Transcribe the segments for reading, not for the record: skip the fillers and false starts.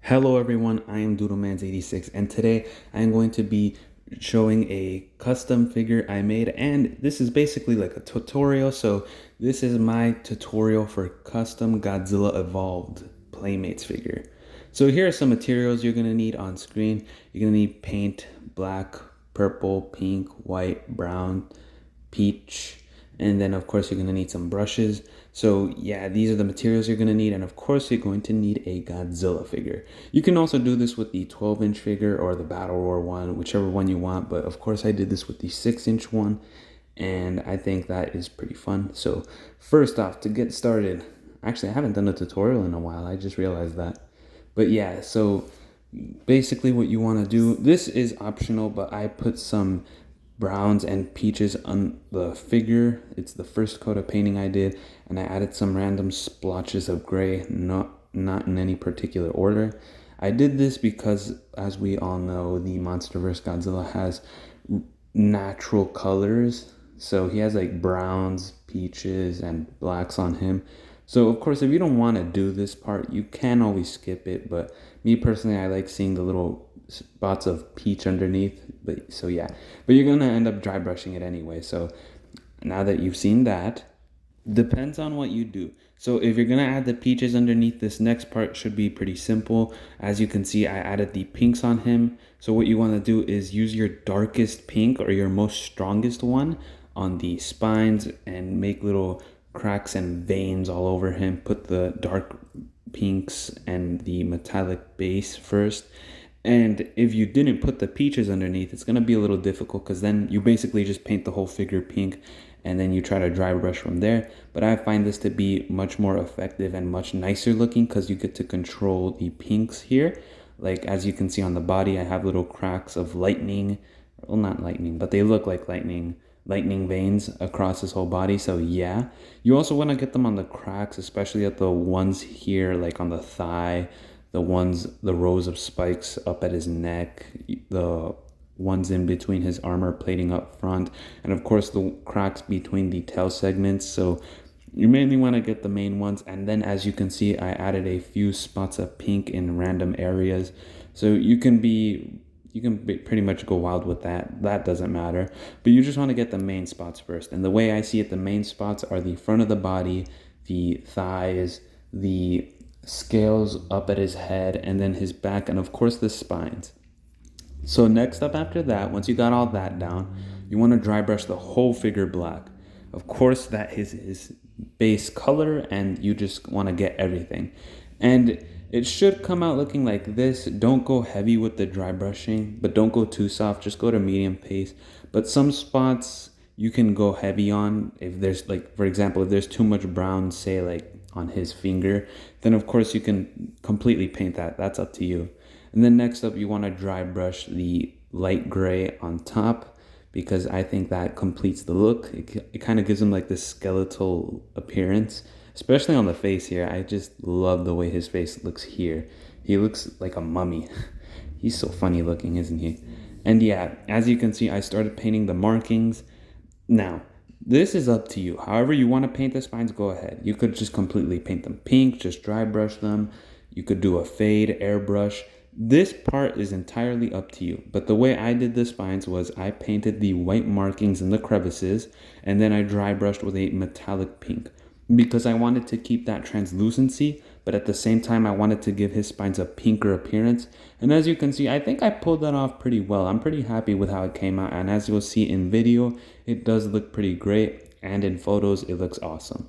Hello everyone, I am DoodleMans86 and today I am going to be showing a custom figure I made, and this is basically like a tutorial. So this is my tutorial for custom Godzilla Evolved Playmates figure. So here are some materials you're going to need on screen. You're going to need paint, black, purple, pink, white, brown, peach, and then of course you're going to need some brushes. So yeah, these are the materials you're going to need, and of course you're going to need a Godzilla figure. You can also do this with the 12-inch figure or the Battle Roar one, whichever one you want, but of course I did this with the 6-inch one, and I think that is pretty fun. So first off, to get started, actually I haven't done a tutorial in a while, I just realized that. But yeah, so basically what you want to do, this is optional, but I put some browns and peaches on the figure. It's the first coat of painting I did, and I added some random splotches of gray, not in any particular order. I did this because, as we all know, the Monsterverse Godzilla has natural colors. So he has like browns, peaches, and blacks on him. So of course, if you don't want to do this part, you can always skip it. But me personally, I like seeing the little spots of peach underneath. But so yeah, but you're gonna end up dry brushing it anyway. So now that you've seen that, depends on what you do. So if you're gonna add the peaches underneath, this next part should be pretty simple. As you can see, I added the pinks on him. So what you want to do is use your darkest pink or your most strongest one on the spines and make little cracks and veins all over him. Put the dark pinks and the metallic base first. And if you didn't put the peaches underneath, it's going to be a little difficult because then you basically just paint the whole figure pink and then you try to dry brush from there. But I find this to be much more effective and much nicer looking because you get to control the pinks here. Like as you can see on the body, I have little cracks of lightning. Well, not lightning, but they look like lightning veins across his whole body. So yeah, you also want to get them on the cracks, especially at the ones here, like on the thigh, the rows of spikes up at his neck, the ones in between his armor plating up front, and of course the cracks between the tail segments. So you mainly want to get the main ones, and then as you can see, I added a few spots of pink in random areas. So you can pretty much go wild with that doesn't matter, but you just want to get the main spots first. And the way I see it, the main spots are the front of the body, the thighs, the scales up at his head, and then his back, and of course the spines. So next up after that, once you got all that down, you want to dry brush the whole figure black. Of course that is his base color, and you just want to get everything. And it should come out looking like this. Don't go heavy with the dry brushing, but don't go too soft. Just go to medium pace. But some spots you can go heavy on. If there's like, for example, if there's too much brown, say like on his finger, then of course you can completely paint that. That's up to you. And then next up, you want to dry brush the light gray on top because I think that completes the look. It kind of gives him like this skeletal appearance, especially on the face here. I just love the way his face looks here. He looks like a mummy. He's so funny looking, isn't he? And yeah, as you can see, I started painting the markings. Now, this is up to you. However you want to paint the spines, go ahead. You could just completely paint them pink, just dry brush them. You could do a fade, airbrush. This part is entirely up to you. But the way I did the spines was I painted the white markings in the crevices, and then I dry brushed with a metallic pink because I wanted to keep that translucency, but at the same time I wanted to give his spines a pinker appearance. And as you can see, I think I pulled that off pretty well. I'm pretty happy with how it came out, and as you'll see in video, it does look pretty great, and in photos it looks awesome.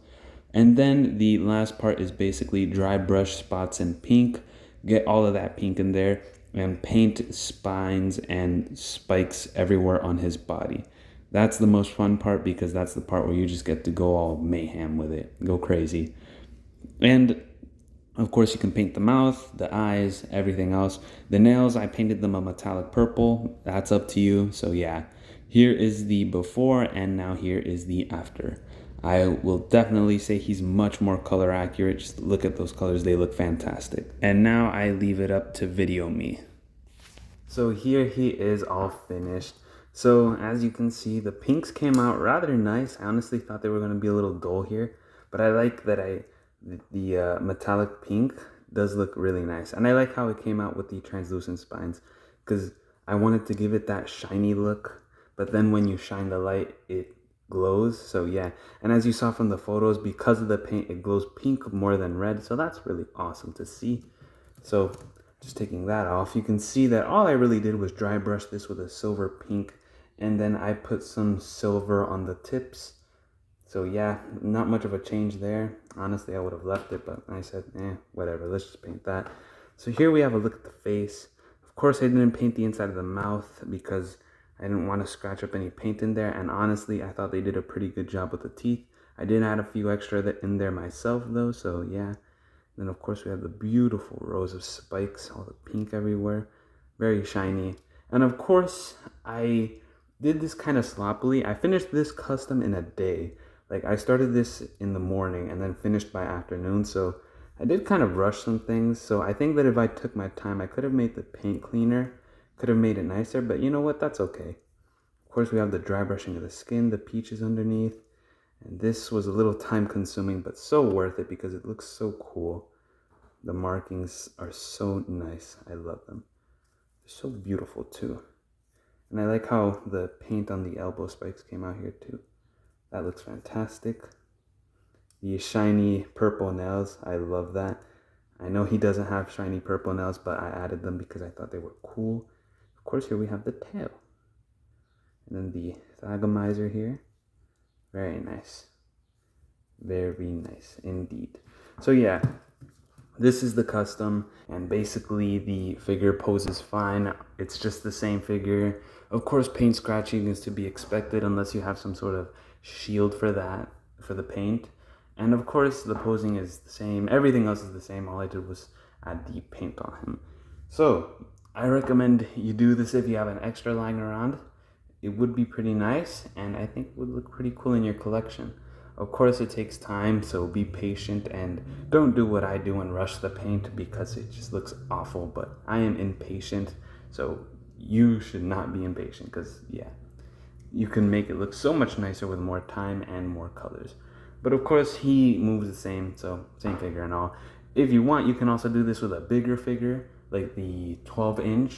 And then the last part is basically dry brush spots in pink, get all of that pink in there, and paint spines and spikes everywhere on his body. That's the most fun part because that's the part where you just get to go all mayhem with it, go crazy. And of course you can paint the mouth, the eyes, everything else. The nails, I painted them a metallic purple. That's up to you. So yeah, here is the before, and now here is the after. I will definitely say he's much more color accurate. Just look at those colors, they look fantastic. And now I leave it up to video me. So here he is all finished. So as you can see, the pinks came out rather nice. I honestly thought they were going to be a little dull here, but I like that the metallic pink does look really nice. And I like how it came out with the translucent spines, because I wanted to give it that shiny look, but then when you shine the light, it glows. So yeah, and as you saw from the photos, because of the paint, it glows pink more than red. So that's really awesome to see. So just taking that off, you can see that all I really did was dry brush this with a silver pink, and then I put some silver on the tips. So yeah, not much of a change there. Honestly, I would have left it, but I said, whatever, let's just paint that. So here we have a look at the face. Of course, I didn't paint the inside of the mouth because I didn't want to scratch up any paint in there. And honestly, I thought they did a pretty good job with the teeth. I did add a few extra in there myself though, so yeah. Then of course we have the beautiful rows of spikes, all the pink everywhere, very shiny. And of course, I did this kind of sloppily. I finished this custom in a day. Like I started this in the morning and then finished by afternoon, so I did kind of rush some things. So I think that if I took my time, I could have made the paint cleaner, could have made it nicer, but you know what, that's okay. Of course we have the dry brushing of the skin, the peaches underneath, and this was a little time consuming, but so worth it because it looks so cool. The markings are so nice. I love them. They're so beautiful too. And I like how the paint on the elbow spikes came out here too. That looks fantastic. The shiny purple nails, I love that. I know he doesn't have shiny purple nails, but I added them because I thought they were cool. Of course, here we have the tail. And then the thagomizer here. Very nice. Very nice indeed. So yeah, this is the custom, and basically the figure poses fine. It's just the same figure. Of course, paint scratching is to be expected unless you have some sort of shield for that, for the paint. And of course, the posing is the same. Everything else is the same. All I did was add the paint on him. So I recommend you do this if you have an extra lying around. It would be pretty nice, and I think it would look pretty cool in your collection. Of course, it takes time, so be patient and don't do what I do and rush the paint because it just looks awful. But I am impatient, so you should not be impatient because, yeah, you can make it look so much nicer with more time and more colors. But of course, he moves the same, so same figure and all. If you want, you can also do this with a bigger figure, like the 12-inch.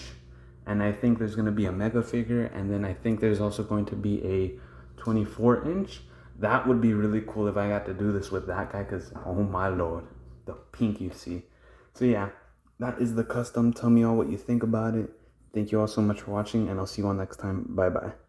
And I think there's going to be a mega figure, and then I think there's also going to be a 24-inch. That would be really cool if I got to do this with that guy, because oh my lord, the pink you see. So yeah, that is the custom. Tell me all what you think about it. Thank you all so much for watching, and I'll see you all next time. Bye bye.